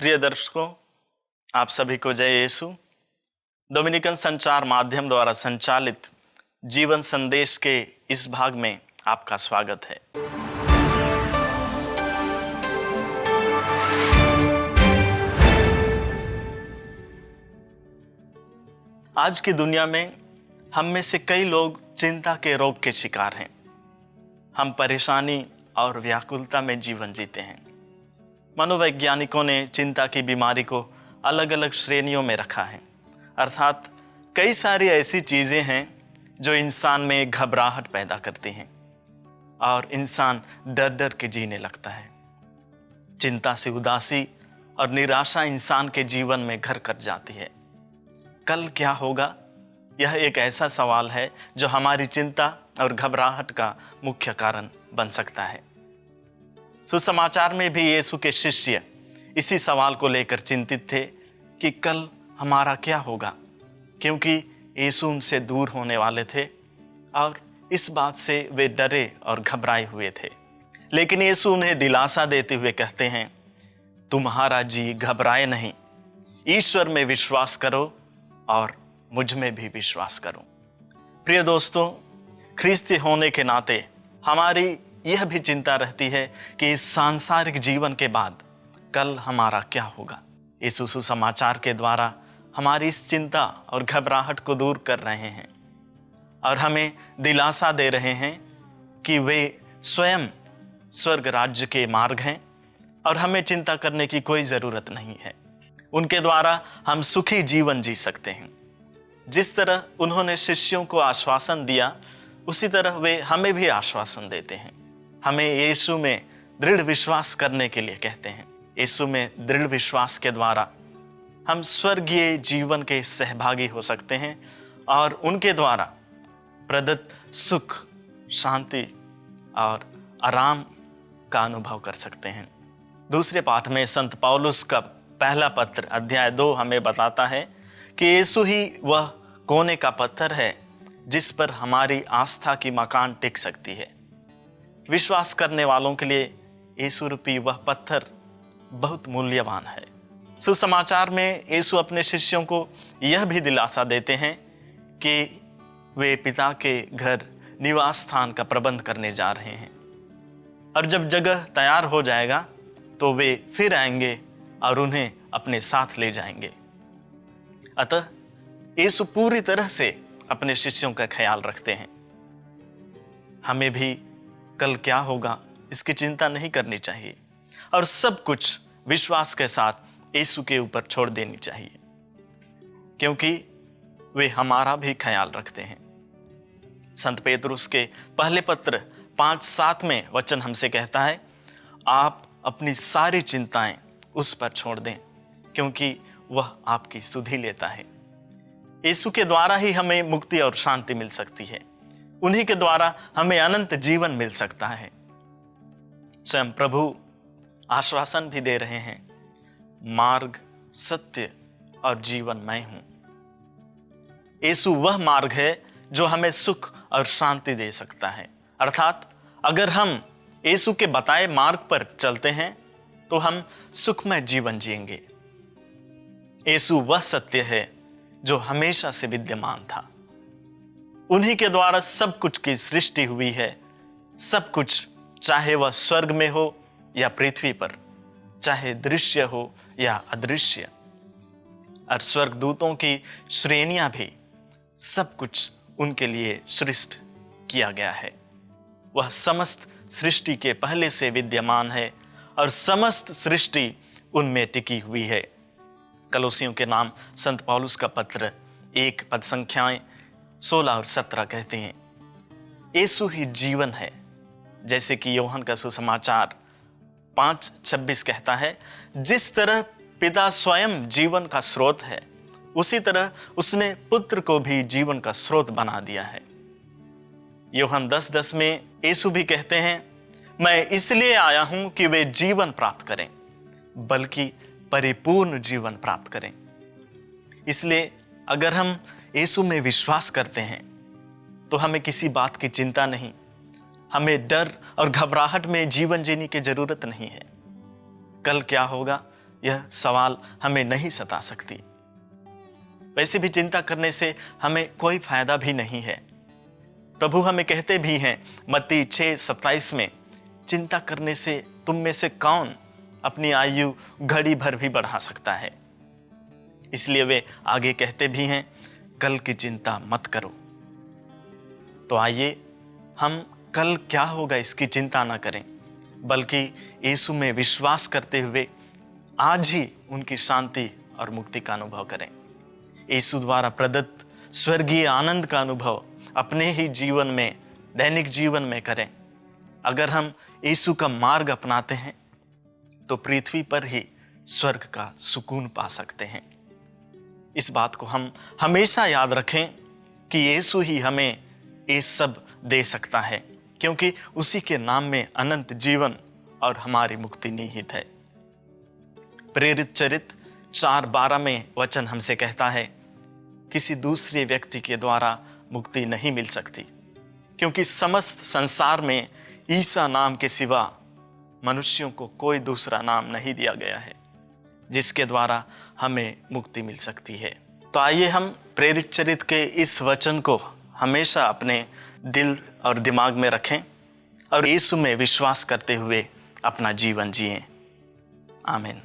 प्रिय दर्शकों, आप सभी को जय यीशु। डोमिनिकन संचार माध्यम द्वारा संचालित जीवन संदेश के इस भाग में आपका स्वागत है। आज की दुनिया में हम में से कई लोग चिंता के रोग के शिकार हैं। हम परेशानी और व्याकुलता में जीवन जीते हैं। मनोवैज्ञानिकों ने चिंता की बीमारी को अलग अलग श्रेणियों में रखा है, अर्थात कई सारी ऐसी चीज़ें हैं जो इंसान में घबराहट पैदा करती हैं और इंसान डर डर के जीने लगता है। चिंता से उदासी और निराशा इंसान के जीवन में घर कर जाती है। कल क्या होगा, यह एक ऐसा सवाल है जो हमारी चिंता और घबराहट का मुख्य कारण बन सकता है। सुसमाचार में भी यीशु के शिष्य इसी सवाल को लेकर चिंतित थे कि कल हमारा क्या होगा, क्योंकि यीशु उनसे दूर होने वाले थे और इस बात से वे डरे और घबराए हुए थे। लेकिन यीशु उन्हें दिलासा देते हुए कहते हैं, तुम्हारा जी घबराए नहीं, ईश्वर में विश्वास करो और मुझ में भी विश्वास करो। प्रिय दोस्तों, ख्रिस्ती होने के नाते हमारी यह भी चिंता रहती है कि इस सांसारिक जीवन के बाद कल हमारा क्या होगा। यीशु सुसमाचार के द्वारा हमारी इस चिंता और घबराहट को दूर कर रहे हैं और हमें दिलासा दे रहे हैं कि वे स्वयं स्वर्ग राज्य के मार्ग हैं और हमें चिंता करने की कोई ज़रूरत नहीं है। उनके द्वारा हम सुखी जीवन जी सकते हैं। जिस तरह उन्होंने शिष्यों को आश्वासन दिया, उसी तरह वे हमें भी आश्वासन देते हैं। हमें यीशु में दृढ़ विश्वास करने के लिए कहते हैं। यीशु में दृढ़ विश्वास के द्वारा हम स्वर्गीय जीवन के सहभागी हो सकते हैं और उनके द्वारा प्रदत्त सुख, शांति और आराम का अनुभव कर सकते हैं। दूसरे पाठ में संत पौलुस का पहला पत्र अध्याय 2 हमें बताता है कि यीशु ही वह कोने का पत्थर है जिस पर हमारी आस्था की मकान टिक सकती है। विश्वास करने वालों के लिए यीशु रूपी वह पत्थर बहुत मूल्यवान है। सुसमाचार में यीशु अपने शिष्यों को यह भी दिलासा देते हैं कि वे पिता के घर निवास स्थान का प्रबंध करने जा रहे हैं और जब जगह तैयार हो जाएगा तो वे फिर आएंगे और उन्हें अपने साथ ले जाएंगे। अतः यीशु पूरी तरह से अपने शिष्यों का ख्याल रखते हैं। हमें भी कल क्या होगा इसकी चिंता नहीं करनी चाहिए और सब कुछ विश्वास के साथ यीशु के ऊपर छोड़ देनी चाहिए, क्योंकि वे हमारा भी ख्याल रखते हैं। संत पेतरुस के पहले पत्र 5:7 में वचन हमसे कहता है, आप अपनी सारी चिंताएं उस पर छोड़ दें क्योंकि वह आपकी सुधि लेता है। यीशु के द्वारा ही हमें मुक्ति और शांति मिल सकती है। उन्हीं के द्वारा हमें अनंत जीवन मिल सकता है। स्वयं प्रभु आश्वासन भी दे रहे हैं, मार्ग, सत्य और जीवन मैं हूं। यीशु वह मार्ग है जो हमें सुख और शांति दे सकता है। अर्थात अगर हम यीशु के बताए मार्ग पर चलते हैं तो हम सुखमय जीवन जिएंगे। यीशु वह सत्य है जो हमेशा से विद्यमान था। उन्हीं के द्वारा सब कुछ की सृष्टि हुई है। सब कुछ, चाहे वह स्वर्ग में हो या पृथ्वी पर, चाहे दृश्य हो या अदृश्य, और स्वर्गदूतों की श्रेणियां भी, सब कुछ उनके लिए सृष्ट किया गया है। वह समस्त सृष्टि के पहले से विद्यमान है और समस्त सृष्टि उनमें टिकी हुई है। कलोसियों के नाम संत पौलुस का पत्र 1 पद संख्याएं 16 और 17 कहते हैं, यीशु ही जीवन है। जैसे कि यूहन्ना का सुसमाचार 5:26 कहता है, जिस तरह पिता स्वयं जीवन का स्रोत है, उसी तरह उसने पुत्र को भी जीवन का स्रोत बना दिया है। यूहन्ना 10:10 में यीशु भी कहते हैं, मैं इसलिए आया हूं कि वे जीवन प्राप्त करें, बल्कि परिपूर्ण जीवन प्राप्त करें। इसलिए अगर हम यीशु में विश्वास करते हैं तो हमें किसी बात की चिंता नहीं, हमें डर और घबराहट में जीवन जीने की जरूरत नहीं है। कल क्या होगा यह सवाल हमें नहीं सता सकती। वैसे भी चिंता करने से हमें कोई फायदा भी नहीं है। प्रभु हमें कहते भी हैं मत्ती 6:27 में, चिंता करने से तुम में से कौन अपनी आयु घड़ी भर भी बढ़ा सकता है। इसलिए वे आगे कहते भी हैं, कल की चिंता मत करो। तो आइए हम कल क्या होगा इसकी चिंता ना करें, बल्कि यीशु में विश्वास करते हुए आज ही उनकी शांति और मुक्ति का अनुभव करें। यीशु द्वारा प्रदत्त स्वर्गीय आनंद का अनुभव अपने ही जीवन में, दैनिक जीवन में करें। अगर हम यीशु का मार्ग अपनाते हैं तो पृथ्वी पर ही स्वर्ग का सुकून पा सकते हैं। इस बात को हम हमेशा याद रखें कि यीशु ही हमें ये सब दे सकता है, क्योंकि उसी के नाम में अनंत जीवन और हमारी मुक्ति निहित है। प्रेरित चरित्र 4:12 में वचन हमसे कहता है, किसी दूसरे व्यक्ति के द्वारा मुक्ति नहीं मिल सकती, क्योंकि समस्त संसार में ईसा नाम के सिवा मनुष्यों को कोई दूसरा नाम नहीं दिया गया है जिसके द्वारा हमें मुक्ति मिल सकती है। तो आइए हम प्रेरित चरित्र के इस वचन को हमेशा अपने दिल और दिमाग में रखें और यीशु में विश्वास करते हुए अपना जीवन जिएं। आमीन।